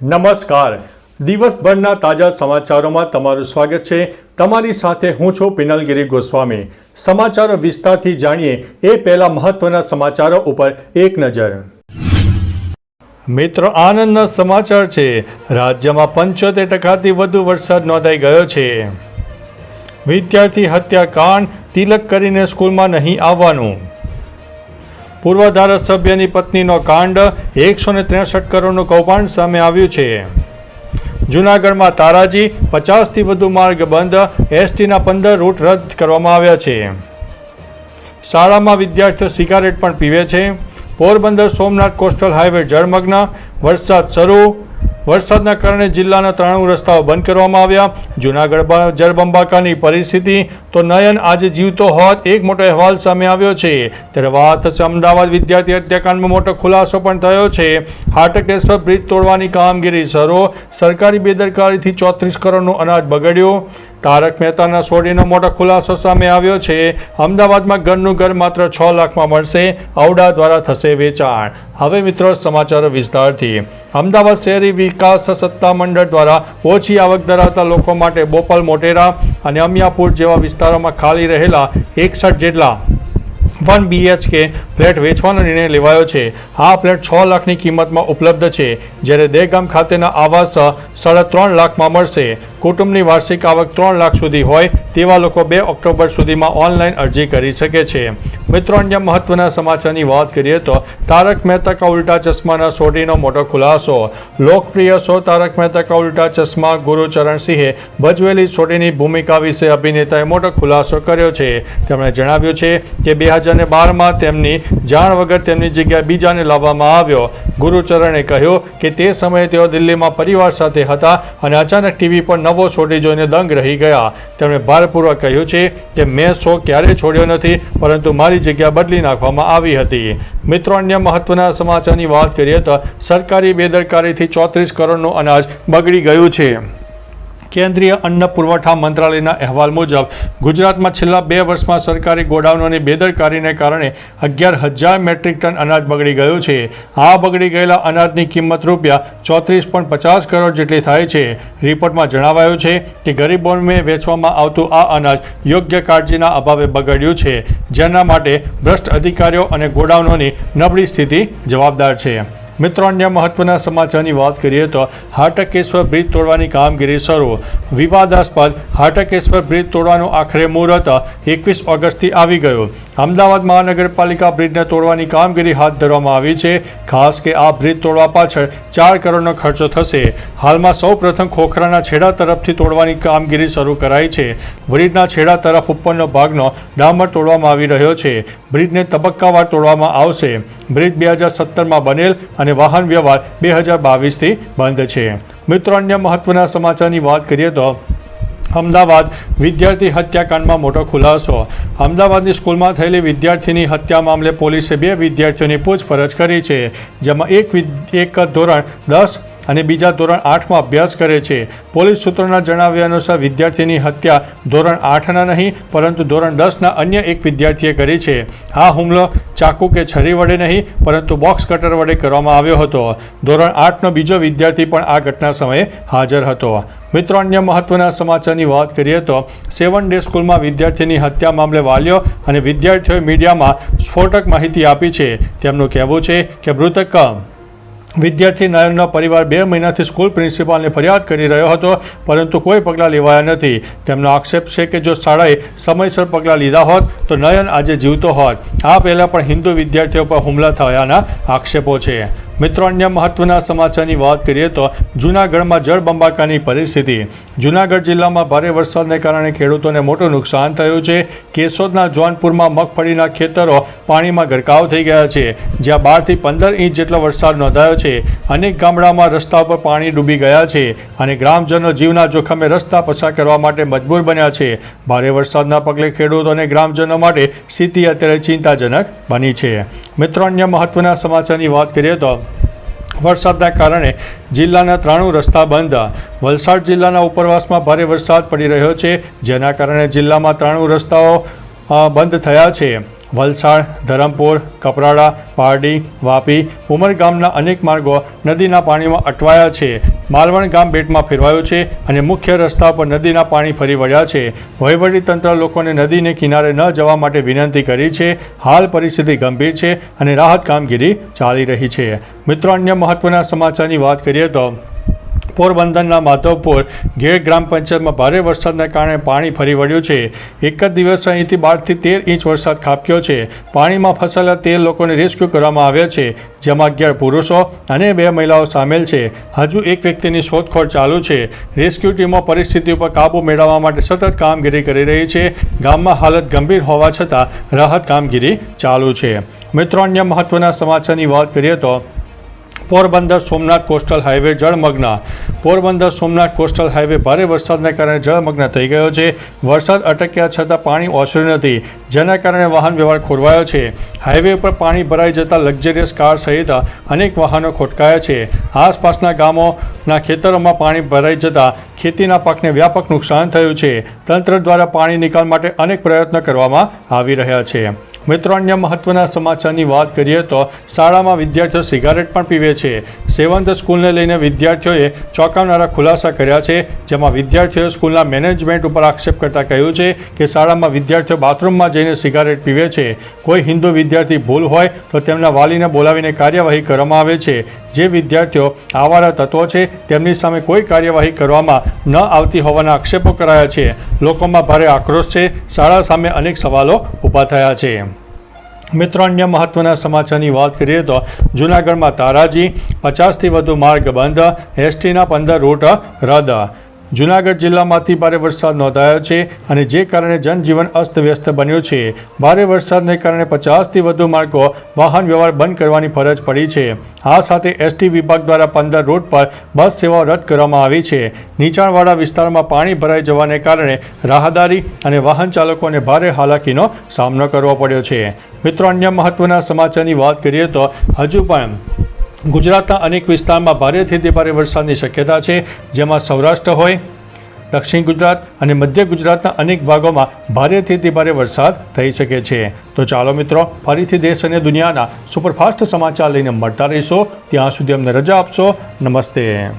નમસ્કાર. દિવસભરના તાજા સમાચારોમાં તમારું સ્વાગત છે. તમારી સાથે હું છું પિનલગીરી ગોસ્વામી. સમાચારો વિસ્તારથી જાણીએ એ પહેલા મહત્વના સમાચારો ઉપર એક નજર. મિત્રો, આનંદના સમાચાર છે. રાજ્યમાં 75% વધુ વરસાદ નોંધાઈ ગયો છે. વિદ્યાર્થી હત્યાકાંડ, તિલક કરીને સ્કૂલમાં નહીં આવવાનું. પૂર્વ ધારાસભ્યની પત્નીનો કાંડ, 163 કરોડનું કૌભાંડ સામે આવ્યું છે. જૂનાગઢમાં તારાજી, 50થી વધુ માર્ગ બંધ, એસટીના 15 રૂટ રદ કરવામાં આવ્યા છે. શાળામાં વિદ્યાર્થીઓ સિગારેટ પણ પીવે છે. પોરબંદર સોમનાથ કોસ્ટલ હાઈવે જળમગ્ન, વરસાદ શરૂ. વરસાદના કારણે જિલ્લાના 93 રસ્તાઓ બંધ કરવામાં આવ્યા. જૂનાગઢમાં જળબંબાકારની પરિસ્થિતિ. તો નયન આજે જીવતો હોત, એક મોટો અહેવાલ સામે આવ્યો છે. ત્યારે વાત થશે અમદાવાદ વિદ્યાર્થી હત્યાકાંડમાં મોટો ખુલાસો પણ થયો છે. હાટકેશ્વર બ્રિજ તોડવાની કામગીરી શરૂ. સરકારી બેદરકારીથી 34 કરોડનું અનાજ બગડ્યું. તારક મહેતાના સોઢીનો મોટો ખુલાસો સામે આવ્યો છે. અમદાવાદમાં ઘરનું ઘર માત્ર 6 લાખમાં મળશે. ઔડા દ્વારા થશે વેચાણ. હવે મિત્રો સમાચારો વિસ્તારથી. અમદાવાદ શહેરી વિકાસ સત્તામંડળ દ્વારા ઓછી આવક ધરાવતા લોકો માટે બોપલ, મોટેરા અને અમિયાપુર જેવા વિસ્તારોમાં ખાલી રહેલા 61 જેટલા 1 BHK ફ્લેટ વેચવાનો નિર્ણય લેવાયો છે. આ ફ્લેટ 6 લાખની કિંમતમાં ઉપલબ્ધ છે, જ્યારે દહેગામ ખાતેના આવાસ 3.5 લાખમાં મળશે. કુટુંબની વાર્ષિક આવક 3 લાખ સુધી હોય તેવા લોકો 2 ઓક્ટોબર સુધીમાં ઓનલાઈન અરજી કરી શકે છે. મિત્રો, અન્ય મહત્વના સમાચારની વાત કરીએ તો તારક મહેતા કા ઉલ્ટા ચશ્માના સોઢીનો મોટો ખુલાસો. લોકપ્રિય શો તારક મહેતા કા ઉલ્ટા ચશ્મા ગુરુચરણ સિંહે ભજવેલી સોઢીની ભૂમિકા વિશે અભિનેતાએ મોટો ખુલાસો કર્યો છે. તેમણે જણાવ્યું છે કે 2012માં તેમની જાણ વગર તેમની જગ્યાએ બીજાને લાવવામાં આવ્યો. ગુરુચરણે કહ્યું કે તે સમયે તેઓ દિલ્હીમાં પરિવાર સાથે હતા અને અચાનક ટીવી પર નવો સોઢી જોઈને દંગ રહી ગયા. તેમણે ભારપૂર્વક કહ્યું છે કે મેં શો ક્યારેય છોડ્યો નથી, પરંતુ મારી જગ્યા બદલી નાખવામાં આવી હતી. મિત્રો, અન્ય મહત્વના સમાચારની વાત કરીએ તો સરકારી બેદરકારીથી 34 કરોડનું અનાજ બગડી ગયું છે. કેન્દ્રીય અન્ન પુરવઠા મંત્રાલયના અહેવાલ મુજબ ગુજરાતમાં છેલ્લા 2 વર્ષમાં સરકારી ગોડાઉનોની બેદરકારીને કારણે 11,000 મેટ્રિક ટન અનાજ બગડી ગયું છે. આ બગડી ગયેલા અનાજની કિંમત ₹34.50 કરોડ જેટલી થાય છે. રિપોર્ટમાં જણાવાયું છે કે ગરીબોને વેચવામાં આવતું આ અનાજ યોગ્ય કાળજીના અભાવે બગડ્યું છે, જેના માટે ભ્રષ્ટ અધિકારીઓ અને ગોડાઉનોની નબળી સ્થિતિ જવાબદાર છે. મિત્રો, અન્ય મહત્વના સમાચારની વાત કરીએ તો હાટકેશ્વર બ્રિજ તોડવાની કામગીરી શરૂ. વિવાદાસ્પદ હાટકેશ્વર બ્રિજ તોડવાનું આખરે મુહૂર્ત 21 ઓગસ્ટથી આવી ગયું. અમદાવાદ મહાનગરપાલિકા બ્રિજને તોડવાની કામગીરી હાથ ધરવામાં આવી છે. ખાસ કે આ બ્રિજ તોડવા પાછળ 4 કરોડનો ખર્ચો થશે. હાલમાં સૌ પ્રથમ ખોખરાના છેડા તરફથી તોડવાની કામગીરી શરૂ કરાઈ છે. બ્રિજના છેડા તરફ ઉપરનો ભાગનો ડામર તોડવામાં આવી રહ્યો છે. બ્રિજને તબક્કાવાર તોડવામાં આવશે. બ્રિજ 2017માં બનેલ અને વાહન વ્યવહાર 2022થી બંધ છે. મિત્રો, અન્ય મહત્વના સમાચારની વાત કરીએ તો અમદાવાદ વિદ્યાર્થી હત્યાકાંડમાં મોટો ખુલાસો. અમદાવાદની સ્કૂલમાં થયેલી વિદ્યાર્થીની હત્યા મામલે પોલીસે 2 વિદ્યાર્થીઓની પૂછપરછ કરી છે, જેમાં એક ધોરણ 10 અને બીજા ધોરણ 8માં અભ્યાસ કરે છે. પોલીસ સૂત્રોના જણાવ્યા અનુસાર વિદ્યાર્થીની હત્યા ધોરણ 8ના નહીં, પરંતુ ધોરણ 10ના અન્ય એક વિદ્યાર્થીએ કરી છે. આ હુમલો ચાકુ કે છરી વડે નહીં, પરંતુ બોક્સ કટર વડે કરવામાં આવ્યો હતો. ધોરણ 8નો બીજો વિદ્યાર્થી પણ આ ઘટના સમયે હાજર હતો. મિત્રો, અન્ય મહત્વના સમાચારની વાત કરીએ તો 7 ડે સ્કૂલમાં વિદ્યાર્થીની હત્યા મામલે વાલીઓ અને વિદ્યાર્થીઓએ મીડિયામાં સ્ફોટક માહિતી આપી છે. તેમનું કહેવું છે કે મૃતક વિદ્યાર્થી નયનનો પરિવાર 2 મહિનાથી સ્કૂલ પ્રિન્સિપાલને ફરિયાદ કરી રહ્યો હતો, પરંતુ કોઈ પગલાં લેવાયા નથી. તેમનો આક્ષેપ છે કે જો શાળાએ સમયસર પગલાં લીધા હોત તો નયન આજે જીવતો હોત. આ પહેલાં પણ હિન્દુ વિદ્યાર્થીઓ પર હુમલા થયાના આક્ષેપો છે. મિત્રો, અન્ય મહત્વના સમાચારની વાત કરીએ તો જૂનાગઢમાં જળબંબાકારની પરિસ્થિતિ. જૂનાગઢ જિલ્લામાં ભારે વરસાદને કારણે ખેડૂતોને મોટું નુકસાન થયું છે. કેશોદના જોનપુરમાં મગફળીના ખેતરો પાણીમાં ગરકાવ થઈ ગયા છે, જ્યાં 12થી 15 ઇંચ જેટલો વરસાદ નોંધાયો છે. અનેક ગામડામાં રસ્તા પર પાણી ડૂબી ગયા છે અને ગ્રામજનો જીવના જોખમે રસ્તા પસાર કરવા માટે મજબૂર બન્યા છે. ભારે વરસાદના પગલે ખેડૂતો અને ગ્રામજનો માટે સ્થિતિ અત્યારે ચિંતાજનક બની છે. મિત્રો, અન્ય મહત્વના સમાચારની વાત કરીએ તો વરસાદના કારણે જિલ્લાના 93 રસ્તા બંધ. વલસાડ જિલ્લાના ઉપરવાસમાં ભારે વરસાદ પડી રહ્યો છે, જેના કારણે જિલ્લામાં 93 રસ્તાઓ બંધ થયા છે. વલસાડ, ધરમપુર, કપરાડા, પારડી, વાપી, ઉમરગામના અનેક માર્ગો નદીના પાણીમાં અટવાયા છે. માલવણ ગામ બેટમાં ફેરવાયું છે અને મુખ્ય રસ્તા પર નદીના પાણી ફરી વળ્યા છે. વહીવટીતંત્ર લોકોને નદીને કિનારે ન જવા માટે વિનંતી કરી છે. હાલ પરિસ્થિતિ ગંભીર છે અને રાહત કામગીરી ચાલી રહી છે. મિત્રો, અન્ય મહત્વના સમાચારની વાત કરીએ તો પોરબંદરના માધવપુર ગેટ ગ્રામ પંચાયતમાં ભારે વરસાદના કારણે પાણી ફરી વળ્યું છે. એક જ દિવસ અહીંથી 12 થી 13 ઇંચ વરસાદ ખાબક્યો છે. પાણીમાં ફસાયેલા 13 લોકોને રેસ્ક્યુ કરવામાં આવ્યા છે, જેમાં 11 પુરુષો અને 2 મહિલાઓ સામેલ છે. હજુ એક વ્યક્તિની શોધખોળ ચાલુ છે. રેસ્ક્યુ ટીમો પરિસ્થિતિ ઉપર કાબૂ મેળવવા માટે સતત કામગીરી કરી રહી છે. ગામમાં હાલત ગંભીર હોવા છતાં રાહત કામગીરી ચાલુ છે. મિત્રો, અન્ય મહત્વના સમાચારની વાત કરીએ તો પોરબંદર સોમનાથ કોસ્ટલ હાઈવે જળમગ્ન. પોરબંદર સોમનાથ કોસ્ટલ હાઈવે ભારે વરસાદના કારણે જળમગ્ન થઈ ગયો છે. વરસાદ અટક્યા છતાં પાણી ઓસર્યું નથી, જેના કારણે વાહન વ્યવહાર ખોરવાયો છે. હાઈવે ઉપર પાણી ભરાઈ જતા લક્ઝરિયસ કાર સહિત અનેક વાહનો ખોટકાયા છે. આસપાસના ગામોના ખેતરોમાં પાણી ભરાઈ જતા ખેતીના પાકને વ્યાપક નુકસાન થયું છે. તંત્ર દ્વારા પાણી નિકાલ માટે અનેક પ્રયત્નો કરવામાં આવી રહ્યા છે. મિત્રો, અન્ય મહત્વના સમાચારની વાત કરીએ તો શાળામાં વિદ્યાર્થીઓ સિગારેટ પણ પીવે છે. સેવન્થ સ્કૂલને લઈને વિદ્યાર્થીઓએ ચોંકાવનારા ખુલાસા કર્યા છે, જેમાં વિદ્યાર્થીઓએ સ્કૂલના મેનેજમેન્ટ ઉપર આક્ષેપ કરતા કહ્યું છે કે શાળામાં વિદ્યાર્થીઓ બાથરૂમમાં જઈને સિગારેટ પીવે છે. કોઈ હિન્દુ વિદ્યાર્થી ભૂલ હોય તો તેમના વાલીને બોલાવીને કાર્યવાહી કરવામાં આવે છે. જે વિદ્યાર્થીઓ આવારા તત્વો છે તેમની સામે કોઈ કાર્યવાહી કરવામાં ન આવતી હોવાના આક્ષેપો કરાયા છે. લોકોમાં ભારે આક્રોશ છે. શાળા સામે અનેક સવાલો ઊભા થયા છે. મિત્રો, અન્ય મહત્વના સમાચારની વાત કરીએ તો જૂનાગઢમાં તારાજી 50થી વધુ માર્ગ બંધ, એસટીના 15 રૂટ રદ. જૂનાગઢ જિલ્લામાંથી ભારે વરસાદ નોંધાયો છે અને જે કારણે જનજીવન અસ્તવ્યસ્ત બન્યું છે. ભારે વરસાદને કારણે 50થી વધુ માર્ગો વાહન વ્યવહાર બંધ કરવાની ફરજ પડી છે. આ સાથે એસટી વિભાગ દ્વારા 15 રૂટ પર બસ સેવાઓ રદ કરવામાં આવી છે. નીચાણવાળા વિસ્તારમાં પાણી ભરાઈ જવાને કારણે રાહદારી અને વાહન ચાલકોને ભારે હાલાકીનો સામનો કરવો પડ્યો છે. મિત્રો, અન્ય મહત્વના સમાચારની વાત કરીએ તો હજુ પણ ગુજરાતના અનેક વિસ્તારમાં ભારેથી ભારે વરસાદની શક્યતા છે, જેમાં સૌરાષ્ટ્ર હોય, દક્ષિણ ગુજરાત અને મધ્ય ગુજરાતના અનેક ભાગોમાં ભારેથી ભારે વરસાદ થઈ શકે છે. તો ચાલો મિત્રો, ફરીથી દેશ અને દુનિયાના સુપરફાસ્ટ સમાચાર લઈને મળતા રહીશો. ત્યાં સુધી અમને રજા આપશો. નમસ્તે.